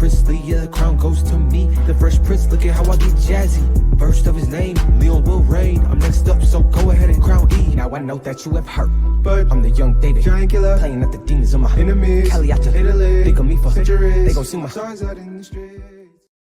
princely, yeah, the crown goes to me. The Fresh Prince, look at how I get jazzy. First of his name, Leon will reign. I'm next up, so go ahead and crown E. Now I know that you have heard, but I'm the young David, giant killer, playing at the demons of my enemies. Caliata, Italy, think of me for centuries. They gon' see my songs out in the streets.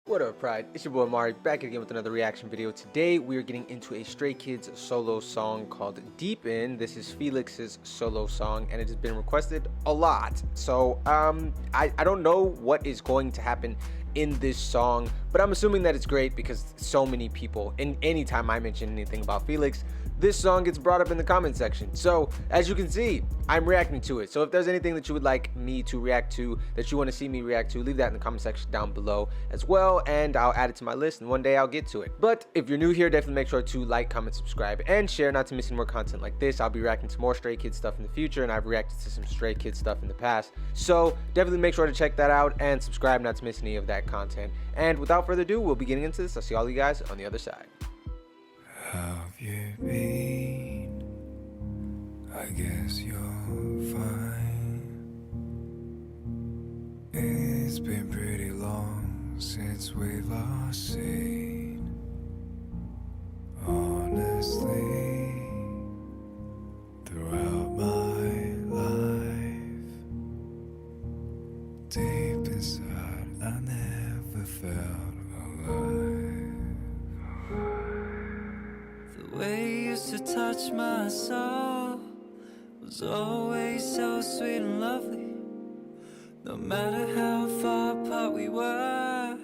What up, Pride? It's your boy Amari, back again with another reaction video. Today we are getting into a Stray Kids solo song called Deep In. This is Felix's solo song and it has been requested a lot. So I don't know what is going to happen in this song, but I'm assuming that it's great because so many people, and anytime I mention anything about Felix, this song gets brought up in the comment section. So as you can see, I'm reacting to it. So if there's anything that you would like me to react to, that you want to see me react to, leave that in the comment section down below as well, and I'll add it to my list and one day I'll get to it. But if you're new here, definitely make sure to like, comment, subscribe, and share not to miss any more content like this. I'll be reacting to more Stray Kids stuff in the future, and I've reacted to some Stray Kids stuff in the past. So definitely make sure to check that out and subscribe not to miss any of that content. And without further ado, we'll be getting into this. I'll see all you guys on the other side. Have you been? I guess you're fine. It's been pretty long since we've last seen. Honestly, throughout my life, deep inside, I never felt alive. The way you used to touch my soul was always so sweet and lovely. No matter how far apart we were,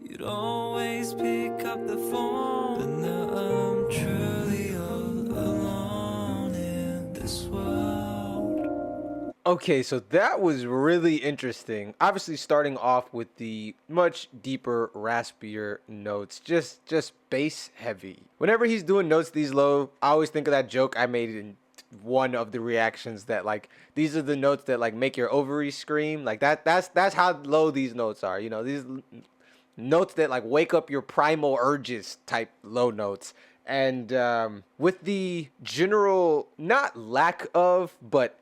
you'd always pick up the phone. But now I'm truly all alone in this world. Okay, so that was really interesting. Obviously starting off with the much deeper, raspier notes, just bass heavy. Whenever he's doing notes these low, I always think of that joke I made in one of the reactions that like these are the notes that like make your ovaries scream. Like that's how low these notes are, you know, these notes that like wake up your primal urges type low notes. And with the general not lack of but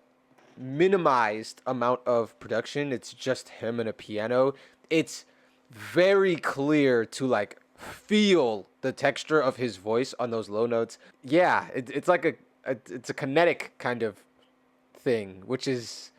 minimized amount of production, it's just him and a piano, it's very clear to like feel the texture of his voice on those low notes. Yeah, it's like it's a kinetic kind of thing, which is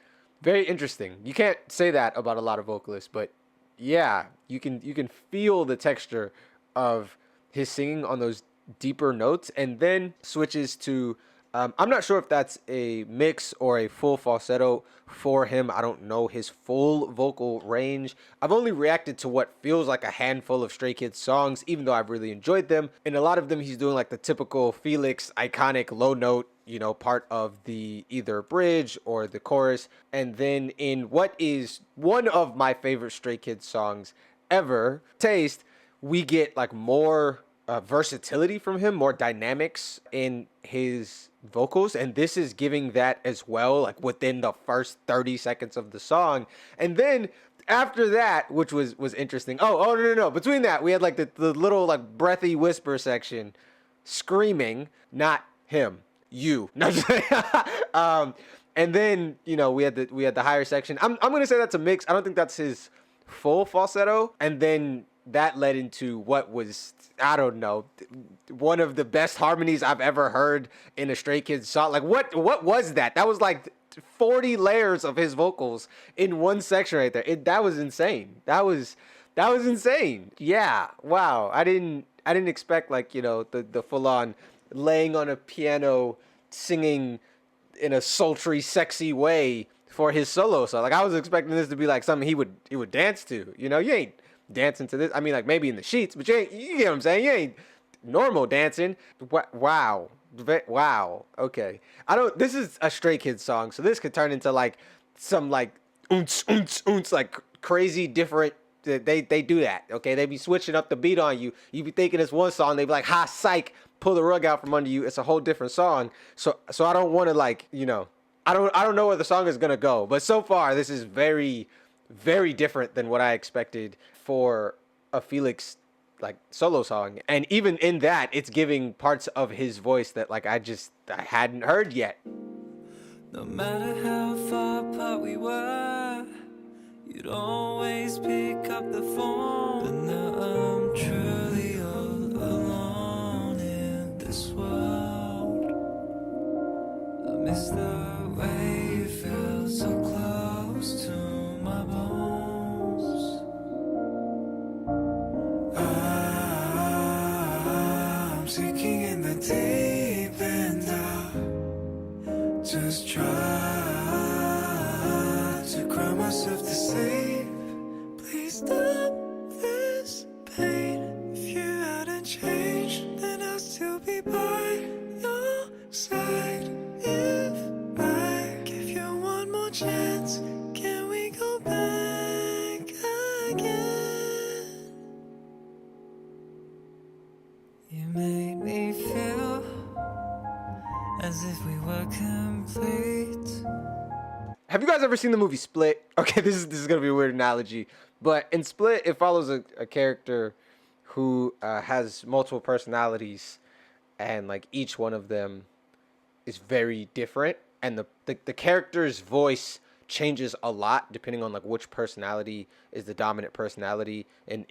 very interesting. You can't say that about a lot of vocalists, but yeah, you can feel the texture of his singing on those deeper notes, and then switches to I'm not sure if that's a mix or a full falsetto for him. I don't know his full vocal range. I've only reacted to what feels like a handful of Stray Kids songs, even though I've really enjoyed them. In a lot of them, he's doing like the typical Felix iconic low note, you know, part of the either bridge or the chorus. And then in what is one of my favorite Stray Kids songs ever, Taste, we get like more versatility from him, more dynamics in his vocals, and this is giving that as well, like within the first 30 seconds of the song. And then after that, which was interesting, oh no, between that we had like the little like breathy whisper section, screaming, not him, you. And then, you know, we had the higher section. I'm gonna say that's a mix. I don't think that's his full falsetto. And then that led into what was, I don't know, one of the best harmonies I've ever heard in a Stray Kids song. Like what was that? That was like 40 layers of his vocals in one section right there. That was insane. That was insane. Yeah. Wow. I didn't expect, like, you know, the full on laying on a piano singing in a sultry, sexy way for his solo song. Like I was expecting this to be like something he would dance to. You know, you ain't dancing to this. I mean, like maybe in the sheets, but you get what I'm saying? You ain't normal dancing. Wow. Okay. This is a Stray Kids song, so this could turn into like some like oonts, like crazy different. They do that, okay? They be switching up the beat on you. You be thinking it's one song, they be like, ha, psych, pull the rug out from under you. It's a whole different song. So I don't want to, like, you know, I don't know where the song is gonna go. But so far, this is very, very different than what I expected for a Felix like solo song. And even in that, it's giving parts of his voice that like I hadn't heard yet. No matter how far apart we were, you'd always pick up the phone. But now I'm truly all alone in this world. I miss the way you feel so close to my bones. I'm sinking in the deep end now. Just try to cry myself to sleep. Please stop this pain. If you hadn't changed, then I'll still be by your side. If I give you one more chance, can we go back again? You made me feel as if we were complete. Have you guys ever seen the movie Split? Okay, this is gonna be a weird analogy, but in Split, it follows a character who has multiple personalities, and like each one of them is very different, and the character's voice changes a lot depending on like which personality is the dominant personality in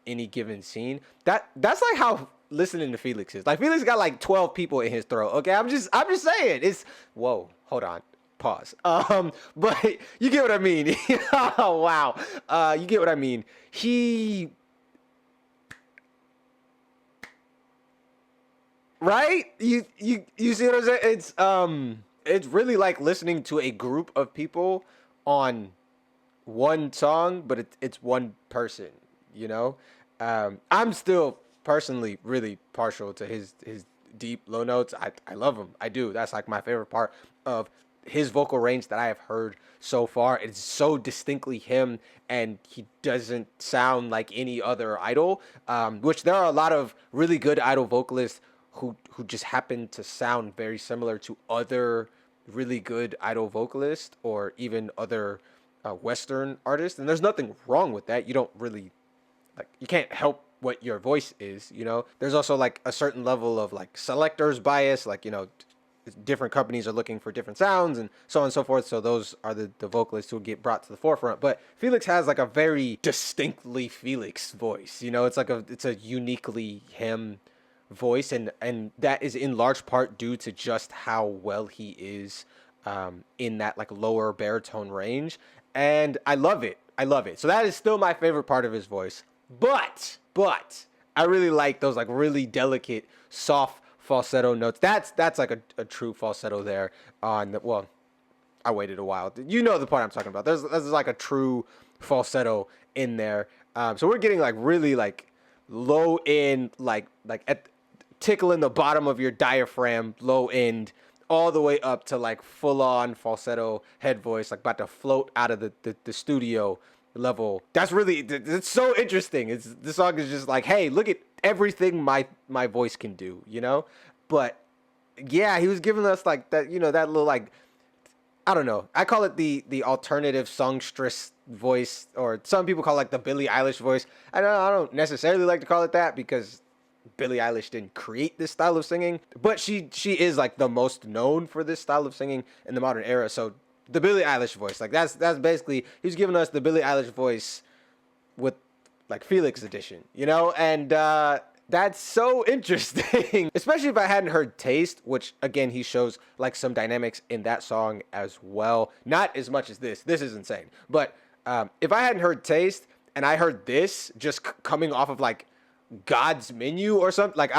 any given scene. That's like how listening to Felix is. Like Felix got like 12 people in his throat. Okay, I'm just saying. It's whoa, hold on. Pause. But you get what I mean. Oh, wow. You get what I mean. Right? You see what I'm saying? It's really like listening to a group of people on one song, but it's one person, you know? I'm still personally really partial to his deep low notes. I love him. I do. That's like my favorite part of his vocal range that I have heard so far. It's so distinctly him, and he doesn't sound like any other idol, which there are a lot of really good idol vocalists who just happen to sound very similar to other really good idol vocalists or even other Western artists. And there's nothing wrong with that. You don't really, like, you can't help what your voice is, you know? There's also like a certain level of like selector's bias, like, you know, different companies are looking for different sounds and so on and so forth. So those are the vocalists who get brought to the forefront. But Felix has like a very distinctly Felix voice, you know? It's a uniquely him voice, and that is in large part due to just how well he is in that like lower baritone range. And I love it. So that is still my favorite part of his voice. But I really like those like really delicate, soft falsetto notes. That's like a true falsetto there on the, well, I waited a while. You know the part I'm talking about. There's like a true falsetto in there. So we're getting like really like low end, like at tickling the bottom of your diaphragm, low end, all the way up to like full on falsetto head voice, like about to float out of the studio level. That's really, it's so interesting. This song is just like, hey, look at everything my voice can do, you know? But yeah, he was giving us like that, you know, that little like, I don't know, I call it the alternative songstress voice, or some people call it like the Billie Eilish voice. I don't necessarily like to call it that because Billie Eilish didn't create this style of singing, but she is like the most known for this style of singing in the modern era. So the Billie Eilish voice, like that's basically, he's giving us the Billie Eilish voice with like Felix edition, you know? And that's so interesting, especially if I hadn't heard Taste, which again, he shows like some dynamics in that song as well. Not as much as this is insane. But if I hadn't heard Taste and I heard this just coming off of like God's Menu or something, like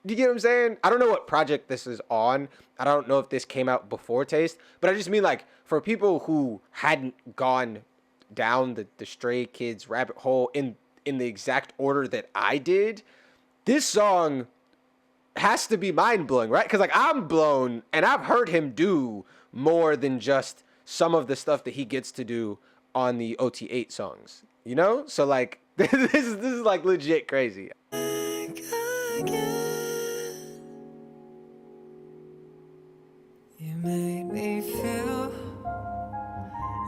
you get what I'm saying? I don't know what project this is on. I don't know if this came out before Taste, but I just mean like for people who hadn't gone down the Stray Kids rabbit hole in the exact order that I did, this song has to be mind-blowing, right? Because like I'm blown, and I've heard him do more than just some of the stuff that he gets to do on the OT8 songs, you know? So like this is like legit crazy. You made me feel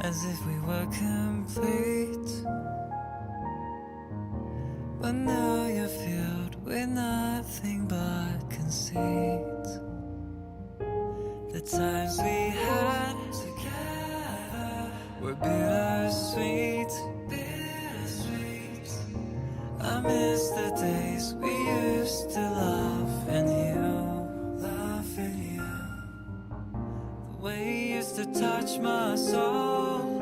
as if we were complete, but now you're filled with nothing but conceit. The times we had together were bittersweet. miss the days we used to laugh and heal, laugh and heal. The way you used to touch my soul,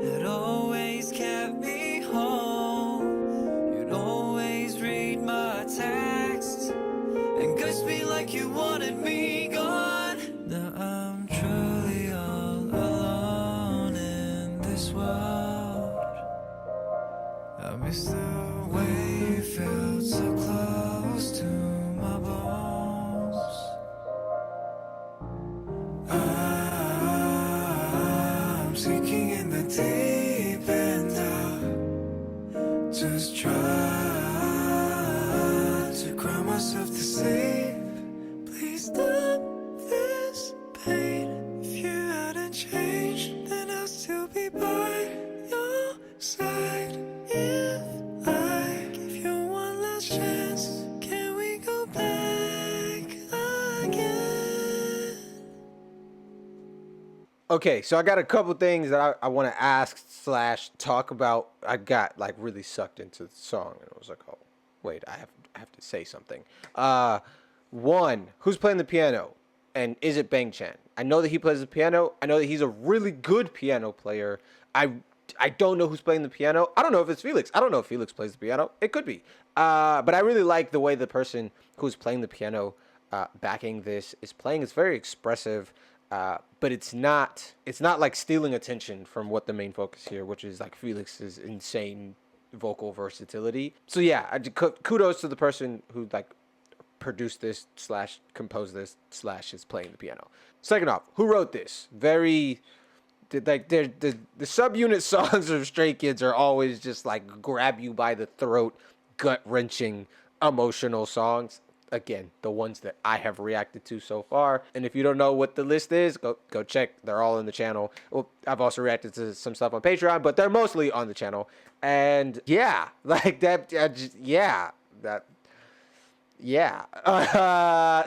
it always kept me home. You'd always read my texts and ghost me like you wanted me gone. Now I'm truly all alone in this world. I miss the way you felt so close to my bones. I'm sinking in the deep end now. Just try to cry myself to sleep. Please stop this pain. If you hadn't changed, then I'll still be by your side. If I give you one last chance, can we go back again? Okay, so I got a couple things that I want to ask slash talk about. I got like really sucked into the song and I was like, oh, wait, I have to say something. One, who's playing the piano? And is it Bang Chan? I know that he plays the piano. I know that he's a really good piano player. I don't know who's playing the piano. I don't know if it's Felix. I don't know if Felix plays the piano. It could be. But I really like the way the person who's playing the piano backing this is playing. It's very expressive. But it's not like stealing attention from what the main focus here, which is like Felix's insane vocal versatility. So yeah, kudos to the person who like produced this slash composed this slash is playing the piano. Second off, who wrote this? Very like the subunit songs of Stray Kids are always just like grab you by the throat, gut wrenching, emotional songs. Again, the ones that I have reacted to so far. And if you don't know what the list is, go check. They're all in the channel. Well, I've also reacted to some stuff on Patreon, but they're mostly on the channel. And yeah, like that.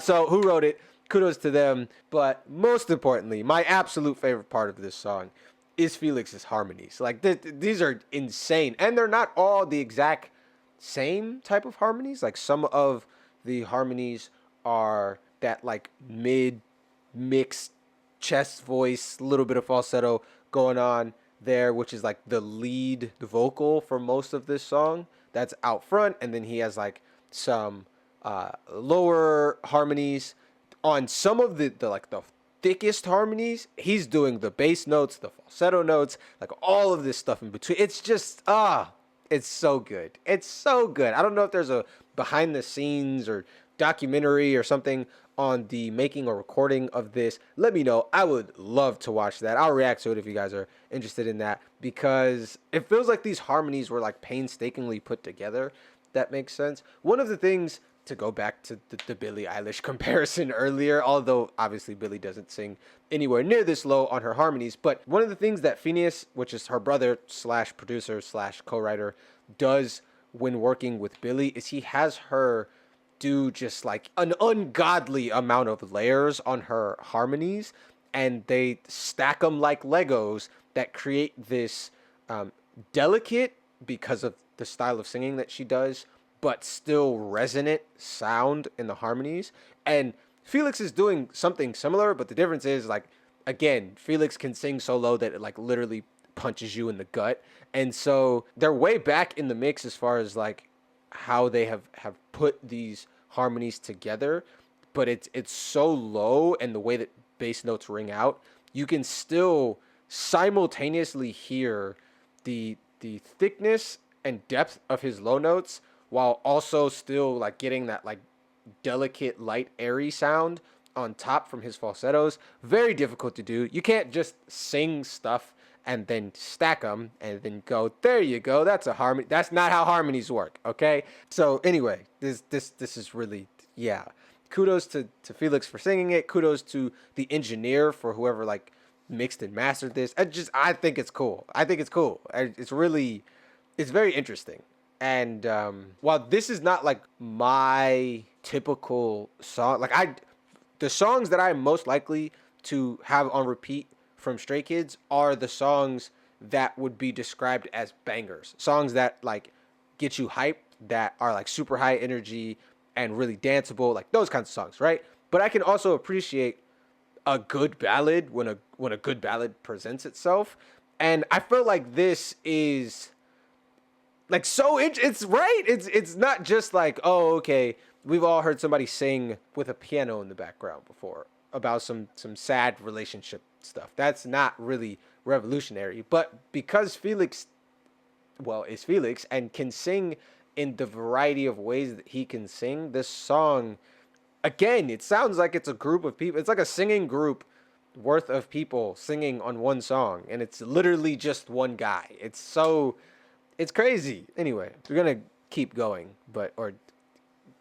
So who wrote it? Kudos to them. But most importantly, my absolute favorite part of this song is Felix's harmonies. Like these are insane, and they're not all the exact same type of harmonies. Like some of the harmonies are that like mixed chest voice, a little bit of falsetto going on there, which is like the lead vocal for most of this song. That's out front, and then he has like some lower harmonies on some of the thickest harmonies. He's doing the bass notes, the falsetto notes, like all of this stuff in between. It's just it's so good. It's so good. I don't know if there's a behind the scenes or documentary or something on the making or recording of this. Let me know. I would love to watch that. I'll react to it if you guys are interested in that, because it feels like these harmonies were like painstakingly put together. That makes sense. One of the things, to go back to the Billie Eilish comparison earlier, although obviously Billie doesn't sing anywhere near this low on her harmonies, but one of the things that Phineas, which is her brother slash producer slash co-writer, does when working with Billie is he has her do just like an ungodly amount of layers on her harmonies, and they stack them like Legos that create this delicate, because of the style of singing that she does, but still resonant sound in the harmonies. And Felix is doing something similar, but the difference is, like, again, Felix can sing so low that it like literally punches you in the gut. And so they're way back in the mix as far as like how they have put these harmonies together, but it's so low, and the way that bass notes ring out, you can still simultaneously hear the thickness and depth of his low notes, while also still like getting that like delicate, light, airy sound on top from his falsettos. Very difficult to do. You can't just sing stuff and then stack them and then go, there you go, that's a harmony. That's not how harmonies work, okay? So anyway, this is really, yeah. Kudos to Felix for singing it. Kudos to the engineer for whoever like mixed and mastered this. I think it's cool. It's very interesting. And while this is not like my typical song, like the songs that I'm most likely to have on repeat from Stray Kids are the songs that would be described as bangers, songs that like get you hyped, that are like super high energy and really danceable, like those kinds of songs, right? But I can also appreciate a good ballad when a good ballad presents itself. And I feel like this is like it's right. It's not just like, oh, okay, we've all heard somebody sing with a piano in the background before about some sad relationship stuff. That's not really revolutionary. But because Felix, well, is Felix and can sing in the variety of ways that he can sing, this song, again, it sounds like it's a group of people. It's like a singing group worth of people singing on one song, and it's literally just one guy. It's crazy. Anyway, we're gonna keep going, or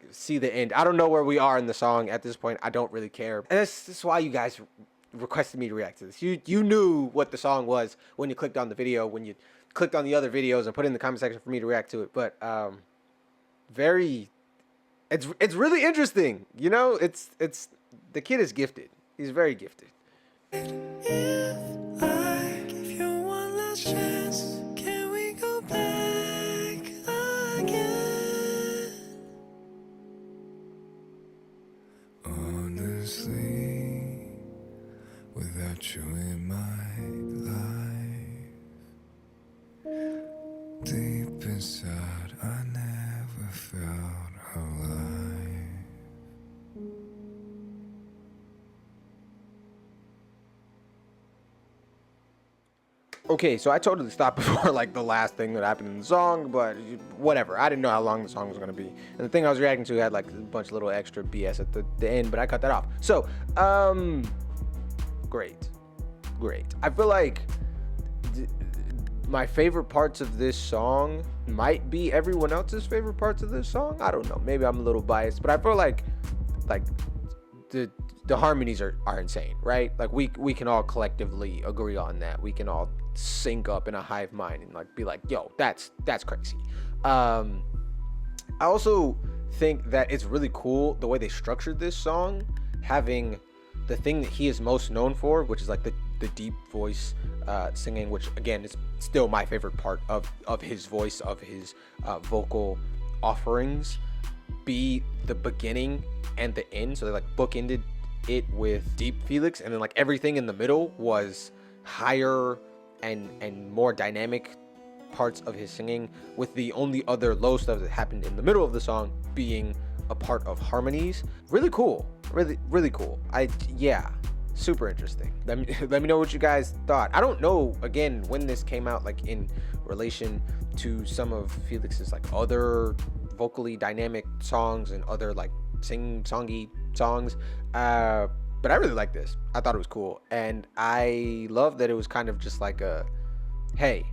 see the end. I don't know where we are in the song at this point. I don't really care, and that's why you guys requested me to react to this. You knew what the song was when you clicked on the video, when you clicked on the other videos and put it in the comment section for me to react to it. But it's really interesting, you know. It's the kid is gifted. He's very gifted. If I give you one last chance, can we go back again? Honestly, without you in my life, deep inside I never felt alive. Okay, so I totally stopped before like the last thing that happened in the song, but whatever. I didn't know how long the song was gonna be, and the thing I was reacting to had like a bunch of little extra BS at the end, but I cut that off. So, great. I feel like my favorite parts of this song might be everyone else's favorite parts of this song. I don't know. Maybe I'm a little biased, but I feel like the harmonies are insane, right? Like we can all collectively agree on that. We can all sync up in a hive mind and like be like, yo, that's crazy. I also think that it's really cool the way they structured this song, having the thing that he is most known for, which is like the deep voice singing, which again is still my favorite part of his voice, of his vocal offerings, be the beginning and the end. So they like bookended it with deep Felix, and then like everything in the middle was higher and more dynamic parts of his singing, with the only other low stuff that happened in the middle of the song being a part of harmonies. Really cool. Really cool. Yeah, super interesting. Let me know what you guys thought. I don't know, again, when this came out, like in relation to some of Felix's like other vocally dynamic songs and other like songy songs, but I really like this. I thought it was cool, and I love that it was kind of just like a, hey,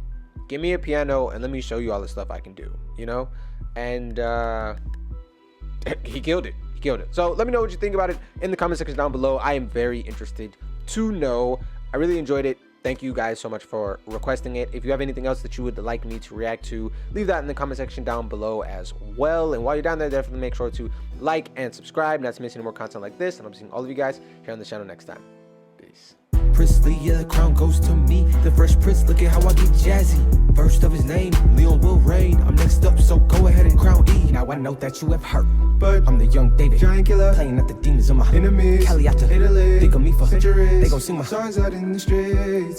give me a piano and let me show you all the stuff I can do, you know. And he killed it. So let me know what you think about it in the comment section down below. I am very interested to know. I really enjoyed it. Thank you guys so much for requesting it. If you have anything else that you would like me to react to, leave that in the comment section down below as well. And while you're down there, definitely make sure to like and subscribe not to miss any more content like this. And I'm seeing all of you guys here on the channel next time. Peace. Princely, yeah, the crown goes to me. The Fresh Prince, look at how I get jazzy. First of his name, Leon will reign. I'm next up, so go ahead and crown E. Now I know that you have heard, but I'm the young David, giant killer, playing at the demons of my enemies. Cali out to Italy, think of me for centuries. They gon' sing my songs out in the streets.